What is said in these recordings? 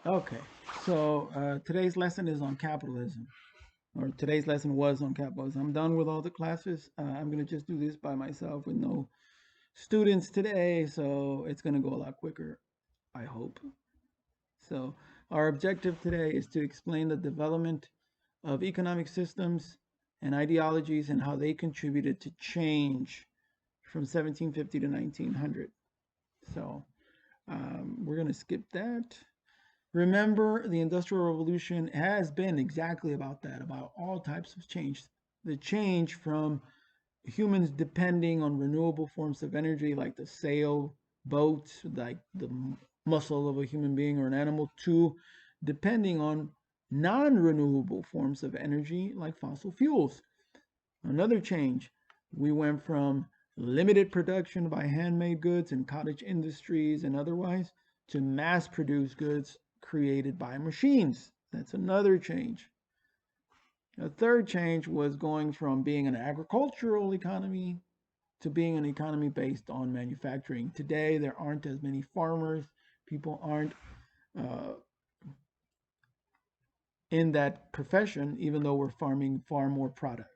Okay, so today's lesson is on capitalism, or today's lesson was on capitalism. I'm done with all the classes. I'm going to just do this by myself with no students today, so it's going to go a lot quicker, I hope. So, our objective today is to explain the development of economic systems and ideologies and how they contributed to change from 1750 to 1900. So, we're going to skip that. Remember, the Industrial Revolution has been exactly about that, about all types of change. The change from humans depending on renewable forms of energy like the sail boats, like the muscle of a human being or an animal, to depending on non renewable forms of energy like fossil fuels. Another change, we went from limited production by handmade goods and cottage industries and otherwise to mass produced goods created by machines. That's another change. A third change was going from being an agricultural economy to being an economy based on manufacturing. Today, there aren't as many farmers. People aren't uh, in that profession, even though we're farming far more product.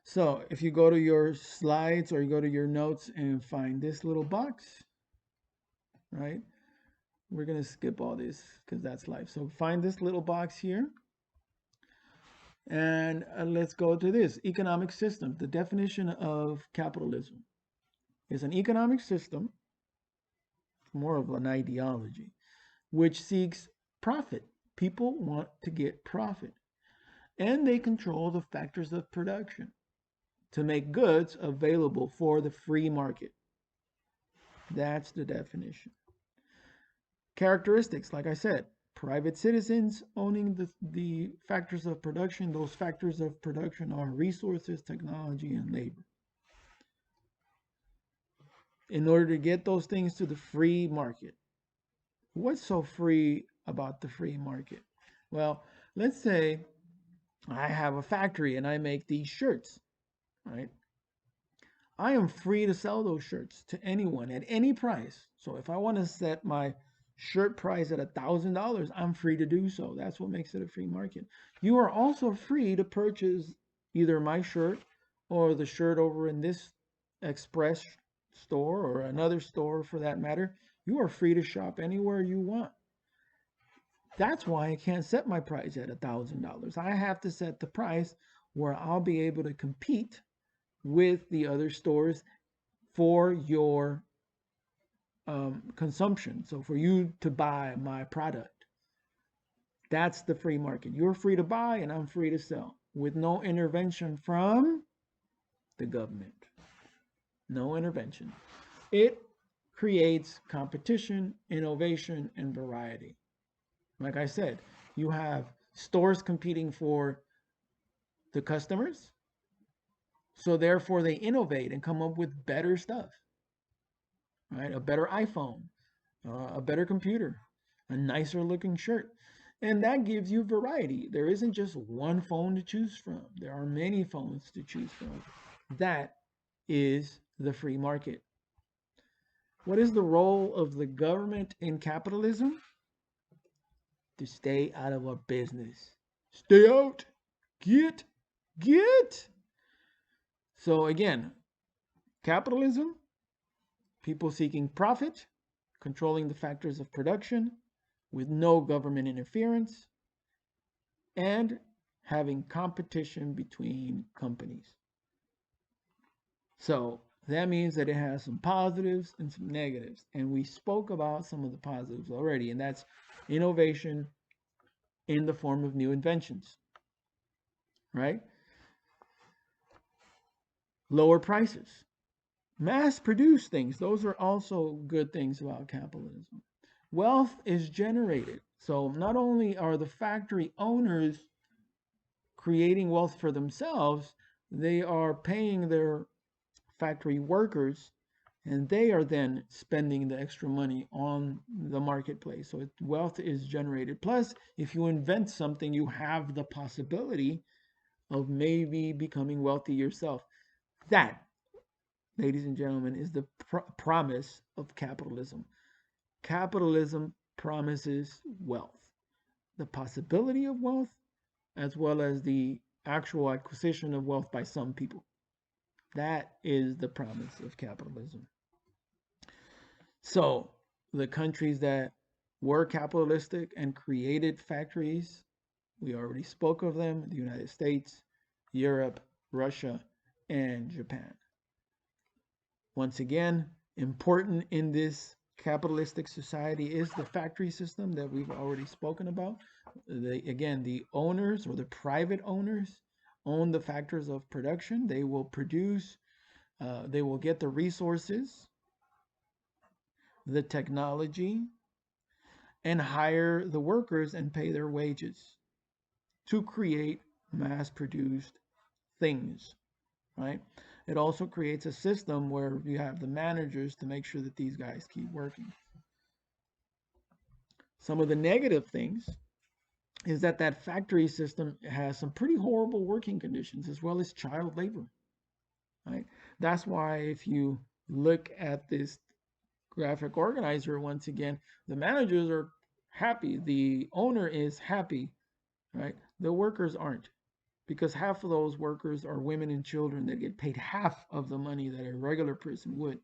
So if you go to your slides or you go to your notes and find this little box, right? We're going to skip all this because that's life. So find this little box here and let's go to this economic system. The definition of capitalism is an economic system, more of an ideology, which seeks profit. People want to get profit and they control the factors of production to make goods available for the free market. That's the definition. Characteristics, like I said, private citizens owning the factors of production. Those factors of production are resources, technology, and labor. In order to get those things to the free market. What's so free about the free market? Well, let's say I have a factory and I make these shirts, right? I am free to sell those shirts to anyone at any price. So if I want to set my shirt price at $1,000, I'm free to do so. That's what makes it a free market. You are also free to purchase either my shirt or the shirt over in this express store or another store for that matter. You are free to shop anywhere you want. That's why I can't set my price at $1,000. I have to set the price where I'll be able to compete with the other stores for your consumption. So for you to buy my product, that's the free market. You're free to buy and I'm free to sell with no intervention from the government. No intervention. It creates competition, innovation, and variety. Like I said, you have stores competing for the customers. So therefore they innovate and come up with better stuff, right? A better iPhone, a better computer, a nicer looking shirt. And that gives you variety. There isn't just one phone to choose from, there are many phones to choose from. That is the free market. What is the role of the government in capitalism? To stay out of our business. Stay out. Get. Get. So again, capitalism, people seeking profit, controlling the factors of production with no government interference, and having competition between companies. So that means that it has some positives and some negatives. And we spoke about some of the positives already, and that's innovation in the form of new inventions, right? Lower prices, mass produce things. Those are also good things about capitalism. Wealth is generated. So not only are the factory owners creating wealth for themselves, they are paying their factory workers and they are then spending the extra money on the marketplace. So wealth is generated. Plus, if you invent something, you have the possibility of maybe becoming wealthy yourself. That, ladies and gentlemen, is the promise of capitalism. capitalism promises wealth, the possibility of wealth, as well as the actual acquisition of wealth by some people. That is the promise of capitalism. So, the countries that were capitalistic and created factories, we already spoke of them: the United States, Europe, Russia, and Japan. Once again, important in this capitalistic society is the factory system that we've already spoken about. Again, the owners, or the private owners, own the factors of production. They will produce, they will get the resources, the technology, and hire the workers and pay their wages to create mass produced things, right? It also creates a system where you have the managers to make sure that these guys keep working. Some of the negative things is that that factory system has some pretty horrible working conditions, as well as child labor, right? That's why if you look at this graphic organizer, once again, the managers are happy, the owner is happy, right? The workers aren't, because half of those workers are women and children that get paid half of the money that a regular person would.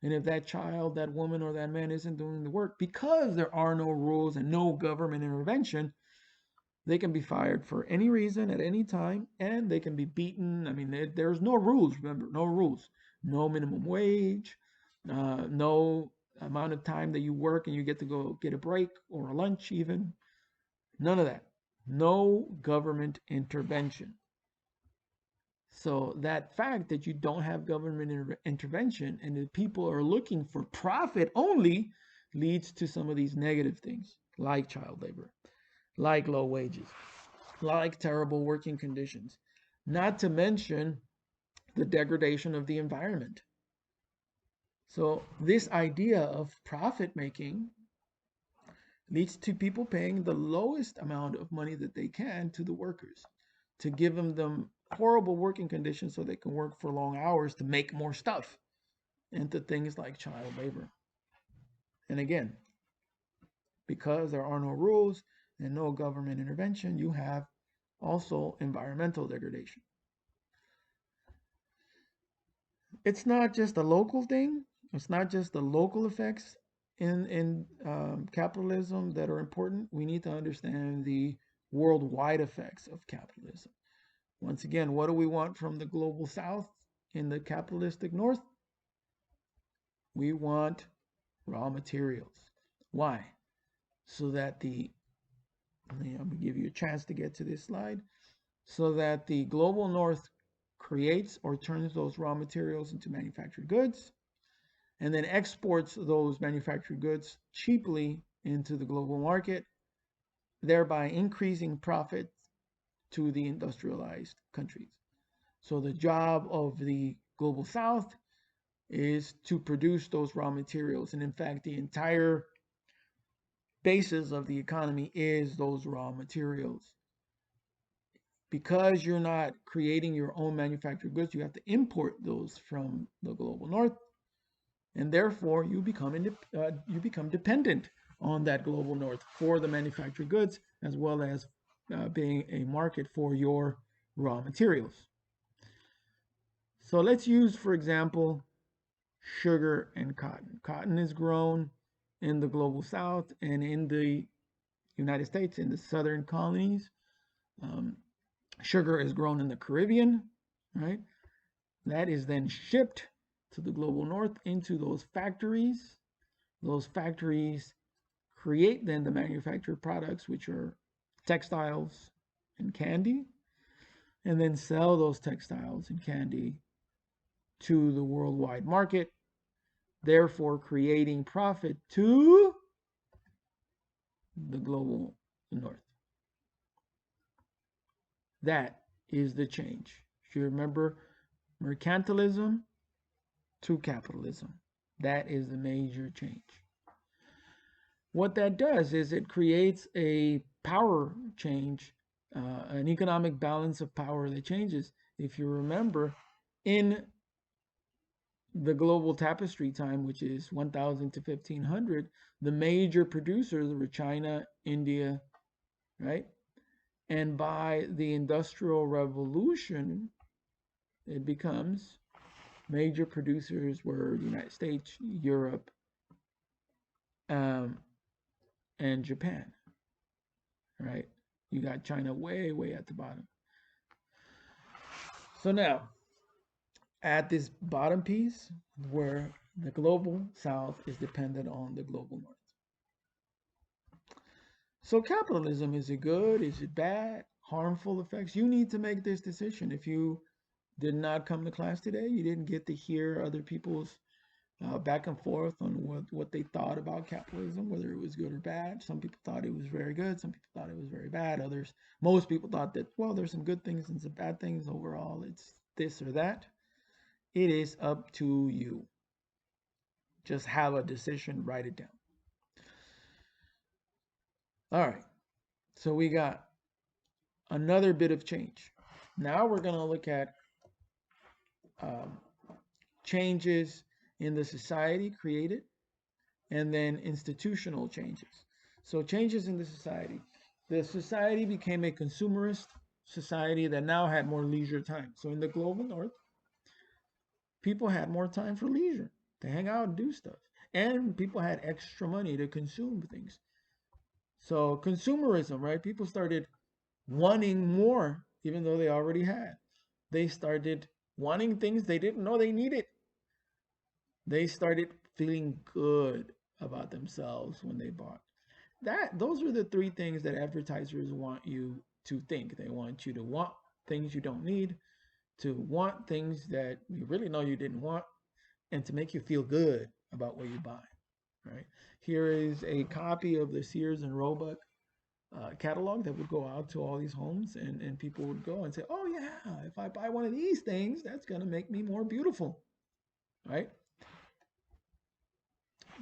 And if that child, that woman, or that man isn't doing the work, because there are no rules and no government intervention, they can be fired for any reason at any time, and they can be beaten. I mean, there's no rules, remember, no rules. No minimum wage, no amount of time that you work and you get to go get a break or a lunch even. None of that. No government intervention. So that fact that you don't have government intervention and that people are looking for profit only leads to some of these negative things, like child labor, like low wages, like terrible working conditions, not to mention the degradation of the environment. So this idea of profit making leads to people paying the lowest amount of money that they can to the workers, to give them horrible working conditions so they can work for long hours to make more stuff, and to things like child labor. And again, because there are no rules and no government intervention, you have also environmental degradation. It's not just a local thing. It's not just the local effects in capitalism that are important. We need to understand the worldwide effects of capitalism. Once again, what do we want from the global south in the capitalistic north? We want raw materials. Why? So that I'm going to give you a chance to get to this slide, so that the global north creates or turns those raw materials into manufactured goods, and then exports those manufactured goods cheaply into the global market, thereby increasing profits to the industrialized countries. So the job of the global south is to produce those raw materials. And in fact, the entire basis of the economy is those raw materials. Because you're not creating your own manufactured goods, you have to import those from the global north, and therefore you become dependent on that global north for the manufactured goods, as well as being a market for your raw materials. So let's use, for example, sugar and cotton. Cotton is grown in the global south and in the United States, in the southern colonies. Sugar is grown in the Caribbean, right? That is then shipped to the global north into those factories. Those factories create then the manufactured products, which are textiles and candy, and then sell those textiles and candy to the worldwide market, therefore creating profit to the global north. That is the change. If you remember, mercantilism to capitalism. That is the major change. What that does is it creates a power change, an economic balance of power that changes. If you remember, in the global tapestry time, which is 1000 to 1500, the major producers were China, India, right? And by the Industrial Revolution, it becomes major producers were the United States, Europe, um, and Japan, right? You got China way, way at the bottom. So now, at this bottom piece, where the global south is dependent on the global north. So capitalism, is it good? Is it bad? Harmful effects? You need to make this decision. If you did not come to class today, you didn't get to hear other people's back and forth on what they thought about capitalism, whether it was good or bad. Some people thought it was very good. Some people thought it was very bad. Most people thought that, well, there's some good things and some bad things. Overall, it's this or that. It is up to you. Just have a decision, write it down. All right. So we got another bit of change. Now we're going to look at um, changes in the society created and then institutional changes. So changes in the society. The society became a consumerist society that now had more leisure time. So in the global north, people had more time for leisure to hang out and do stuff. And people had extra money to consume things. So consumerism, right? People started wanting more, even though they already had. They started wanting things they didn't know they needed. They started feeling good about themselves when they bought. Those are the three things that advertisers want you to think. They want you to want things you don't need, to want things that you really know you didn't want, and to make you feel good about what you buy. Right? Here is a copy of the Sears and Roebuck catalog that would go out to all these homes, and people would go and say, oh yeah, if I buy one of these things, that's going to make me more beautiful, right?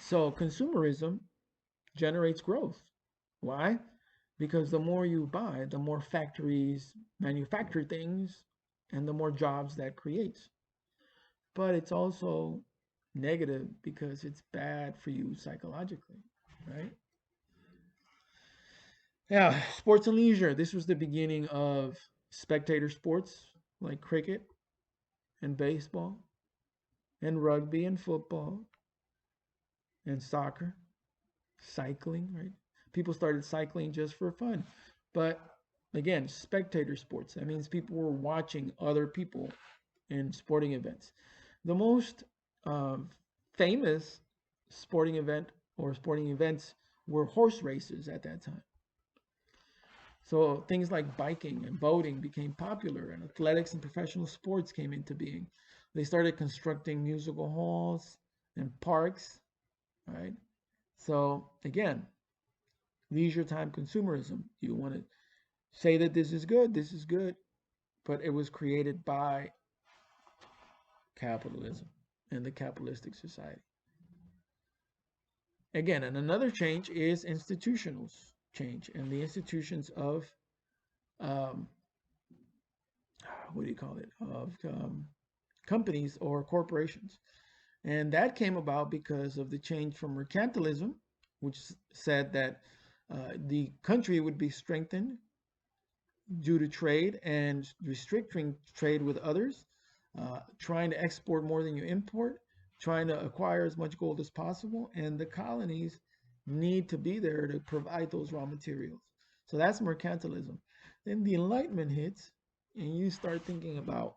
So consumerism generates growth. Why? Because the more you buy, the more factories manufacture things and the more jobs that creates. But it's also negative because it's bad for you psychologically, right? Yeah, sports and leisure. This was the beginning of spectator sports like cricket and baseball and rugby and football and soccer, cycling, right? People started cycling just for fun. But again, spectator sports. That means people were watching other people in sporting events. The most uh, famous sporting event or sporting events were horse races at that time. So things like biking and boating became popular, and athletics and professional sports came into being. They started constructing musical halls and parks, right? So again, leisure time consumerism. You want to say that this is good, but it was created by capitalism and the capitalistic society. Again, and another change is institutional change and the institutions of um, what do you call it? Of companies or corporations. And that came about because of the change from mercantilism, which said that the country would be strengthened due to trade and restricting trade with others, trying to export more than you import, trying to acquire as much gold as possible, and the colonies need to be there to provide those raw materials. So that's mercantilism. Then the Enlightenment hits, and you start thinking about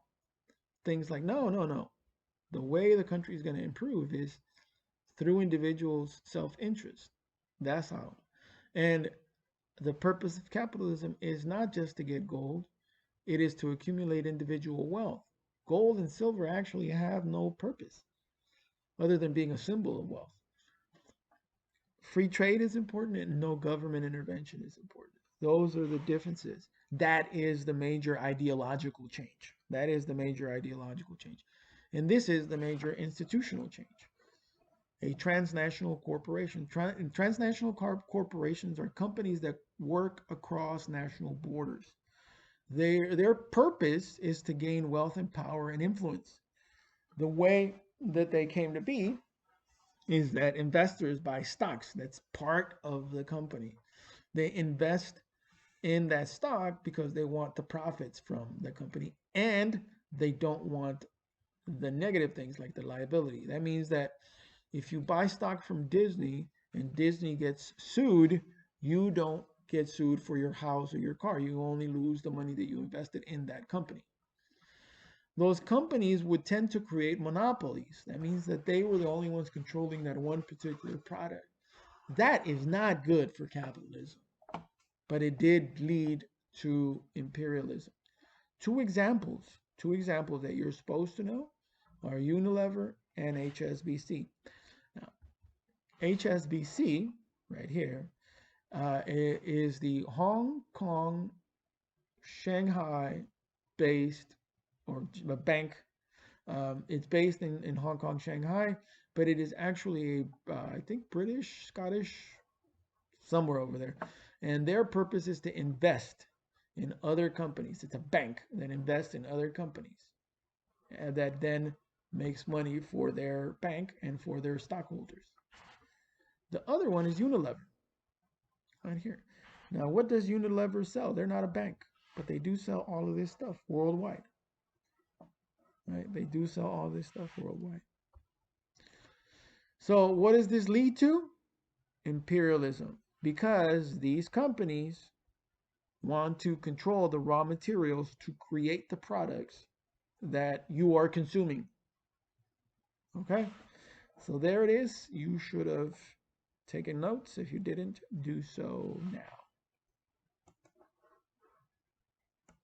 things like no, no, no. The way the country is going to improve is through individuals' self-interest. That's how. And the purpose of capitalism is not just to get gold, it is to accumulate individual wealth. Gold and silver actually have no purpose other than being a symbol of wealth. Free trade is important and no government intervention is important. Those are the differences. That is the major ideological change. That is the major ideological change. And this is the major institutional change. A transnational corporation. Transnational corporations are companies that work across national borders. Their purpose is to gain wealth and power and influence. The way that they came to be is that investors buy stocks. That's part of the company. They invest in that stock because they want the profits from the company, and they don't want the negative things like the liability. That means that if you buy stock from Disney and Disney gets sued, you don't get sued for your house or your car. You only lose the money that you invested in that company. Those companies would tend to create monopolies. That means that they were the only ones controlling that one particular product. That is not good for capitalism, but it did lead to imperialism. Two examples that you're supposed to know are Unilever and HSBC. Now, HSBC, right here, is the Hong Kong, Shanghai based or a bank. It's based in Hong Kong, Shanghai, but it is actually, I think, British, Scottish, somewhere over there. And their purpose is to invest in other companies. It's a bank that invests in other companies and that then makes money for their bank and for their stockholders. The other one is Unilever, right here. Now, what does Unilever sell? They're not a bank, but they do sell all of this stuff worldwide. Right? They do sell all this stuff worldwide. So, what does this lead to? Imperialism, because these companies want to control the raw materials to create the products that you are consuming. Okay, so there it is. You should have taken notes. If you didn't, do so now.